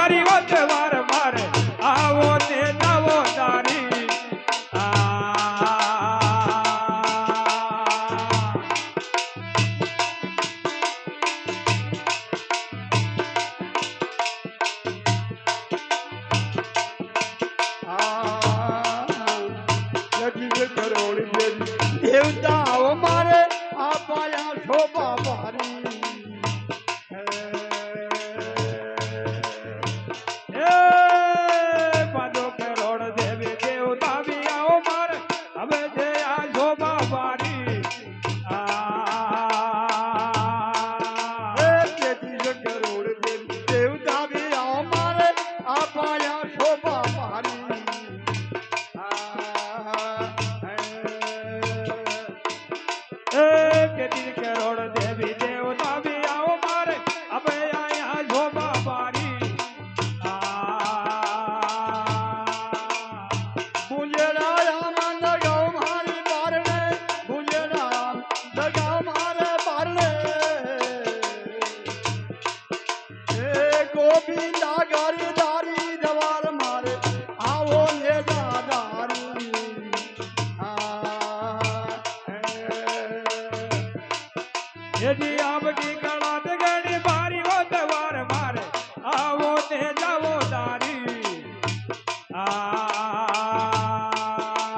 તારી વચ્ચે વાર મારે આવો ને જાવો તારી દેવતાઓ મારે આ પાયા શોભા મારી પાદો કરોડ દેવી દેવતા બી આવો મારે હવે જે આ શોભા મારી કરોડ દેવી દેવતા બી આવો મારે આ પાયા શોભા મારી કેટલી કરોડ દેવી દેવતા બી આવો મારે હવે અહીંયા શોભા મારી ગુજરાયામાં લગાવ મારી બારણે ગુજરાયામ લગાવ મારે બારણે એ ગોવિંદા ગારી દારી દવાર મારે આવો ને દાદારી यदि आपकी कड़ा गणी